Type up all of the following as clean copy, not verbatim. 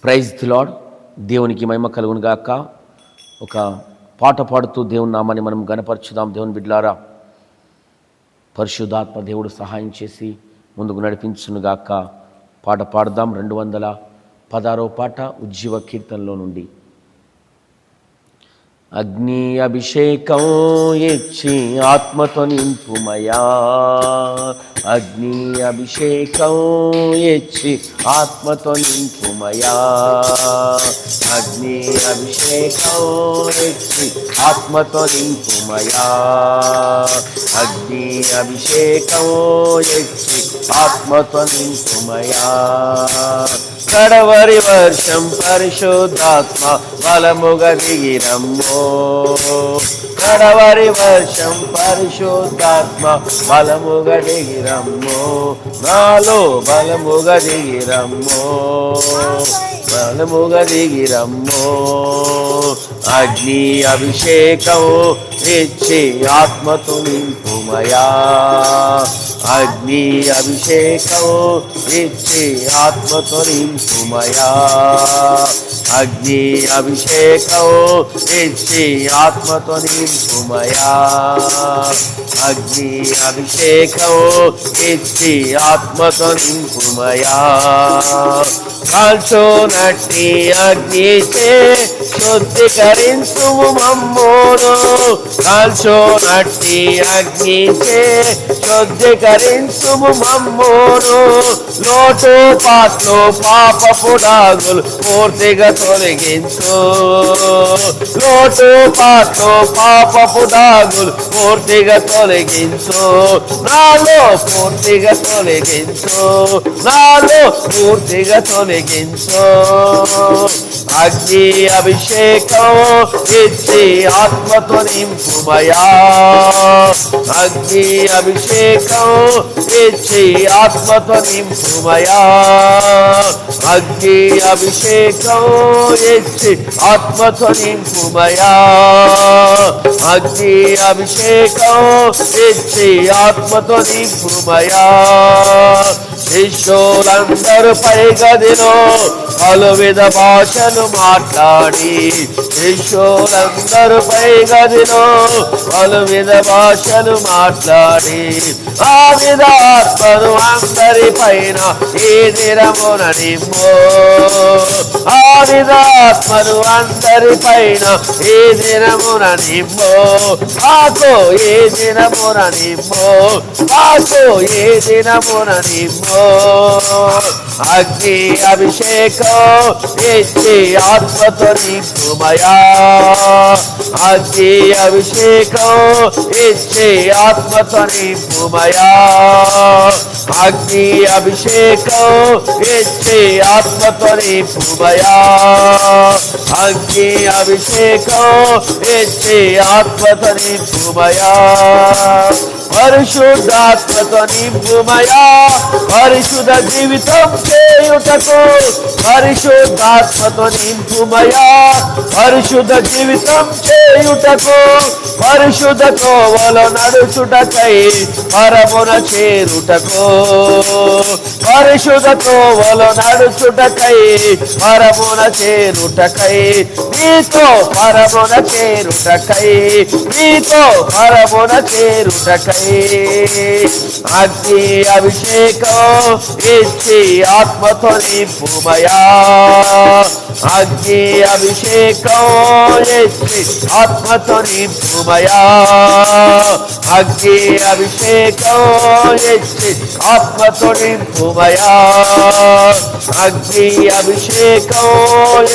Praise the lord. దేవునికి మహిమ కలుగును గాక. ఒక పాట పాడుతూ దేవుని నామాన్ని మనం గణపరచుదాం. దేవుని బిడ్డలారా, పరిశుద్ధాత్మ దేవుడు సహాయం చేసి ముందుకు నడిపించును గాక. పాట పాడదాం. 216వ పాట ఉజ్జీవ కీర్తనలో నుండి. అగ్ని అభిషేకం ఇచ్చి ఆత్మతో నింపుమయా, అగ్ని అభిషేకం ఇచ్చి ఆత్మతో నింపుమయా, అగ్ని అభిషేకం ఇచ్చి ఆత్మతో నింపుమయా, అగ్ని అభిషేకం ఇచ్చి ఆత్మతో నింపుమయా. కడవరి వర్షం పరిశుద్ధాత్మ బలముగా దిగిరమ్మో, కడవరి వర్షం పరిశుద్ధాత్మ బలముగా దిగిరమ్మో, నాలో బలముగా దిగిరమ్మో, బలముగా దిగిరమ్మో. అగ్ని అభిషేకం ఇచ్చి ఆత్మతో నింపుమయా, అగ్ని అభిషేకం ఇచ్చి ఆత్మతో నింపుమయా, అగ్ని అభిషేకం ఇచ్చి ఆత్మతో నింపుమయా, అగ్ని అభిషేకం ఇచ్చి ఆత్మతో నింపుమయా. కాల్చోనట్టి అగ్నిచే శుద్ధీకరించుము మమ్మోను, కాల్చోనట్టి అగ్నిచే శుద్ధీకరించుము మమ్మోను. లోటు పాట్లు పాపపు డాగులు పూర్తిగా తొలగించు, లోటు పాట్లు పాపపు డాగులు పూర్తిగా తొలగించు, నాలో పూర్తిగా తొలగించు, నాలో పూర్తిగా తొలగించు. అగ్ని అభిషేకం ఇచ్చి ఆత్మతో నింపుమయా, అగ్ని అభిషేకం ఇచ్చి ఆత్మతో నింపుమయా, అగ్ని అభిషేకం ఇచ్చి ఆత్మతో నింపుమయా, అగ్ని అభిషేకం ఇచ్చి ఆత్మతో నింపుమయా. శిష్యులందరూ పై గదిలో పలువిధ భాషలు మాట్లాడి, శిష్యులందరూ పై గదిలో పలువిధ భాషలు మాట్లాడి, ఆ విధ ఆత్మను అందరి పైన ఈ దినమున నింపు, ఆ విధ ఆత్మను అందరి పైన ఈ దినమున నింపు, మాకు ఈ దినమున నింపు, మాకు ఈ దినమున నింపు. అగ్ని అభిషేకం ఇచ్చి ఆత్మతో నింపుమయా, అగ్ని అభిషేకం ఇచ్చి ఆత్మతో నింపుమయా, అగ్ని అభిషేకం ఇచ్చి ఆత్మతో నింపుమయా, అగ్ని అభిషేకం ఇచ్చి ఆత్మతో నింపుమయా. పరిశుద్ధాత్మతో నింపుమయా, పరిశుద్ధ జీవితం చేయుటకు, పరిశుద్ధాత్మతో నింపుమయా, పరిశుద్ధ జీవితం చేయుటకు, పరిశుద్ధ తోవలో నడుచుటకై పరమున చేరుటకు, పరిశుద్ధ తోవలో నడుచుటకై పరమున చేరుటకై, నీతో పరమున చేరుటకై, నీతో పరమున చేరుటకై. అగ్ని అభిషేకం ఇచ్చి ఆత్మతో నింపుమయా, అగ్ని అభిషేకం ఇచ్చి ఆత్మతో నింపుమయా, అగ్ని అభిషేకం ఇచ్చి ఆత్మతో నింపుమయా, అగ్ని అభిషేకం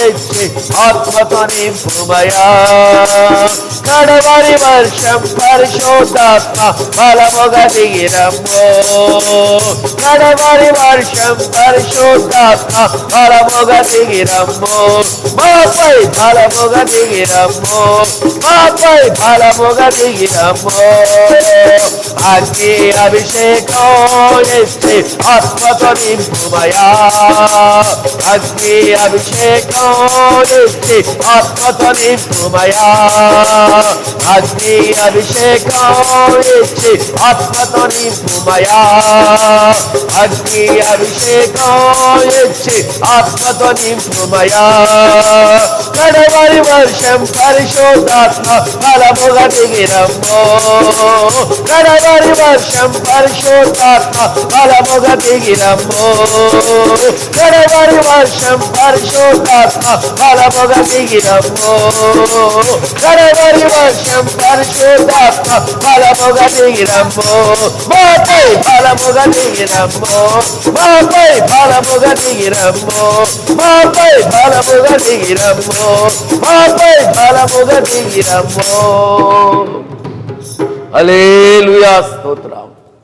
ఇచ్చి ఆత్మతో నింపుమయా. కడవరి వర్షం పరిశుద్ధాత్మ బలముగా దిగిరమ్మో, కడవరి వర్షం పరిశుద్ధాత్మ బలముగా దిగిరమ్మో, మాపై బలముగా దిగిరమ్ము, మాపై బలముగా దిగిరమ్ము. అగ్ని అభిషేకం ఇచ్చి ఆత్మతో నింపుమయా, అగ్ని అభిషేకం ఇచ్చి ఆత్మతో నింపుమయా, అగ్ని అభిషేకం ఇచ్చి ఆత్మతో నింపుమయా, అగ్ని అభిషేకం ఇచ్చి ఆత్మతో నింపుమయా. కడవరి వర్షం పరిశుద్ధాత్మ బలముగా దిగిరమ్ము, కడవరి వర్షం పరిశుద్ధాత్మ బలముగా దిగిరమ్ము, కడవరి వర్షం పరిశుద్ధాత్మ బలముగా దిగిరమ్ము, కడవరి వర్షం పరిశుద్ధాత్మ బలముగా దిగిరమ్ము. మాపై బలముగా దిగిరమ్ము, మాపై బలముగా దిగిరమ్ము, మాపై బలముగా దిగిరమ్ము, మాపై బలముగా దిగిరమ్ము. హల్లెలూయా, స్తోత్రం.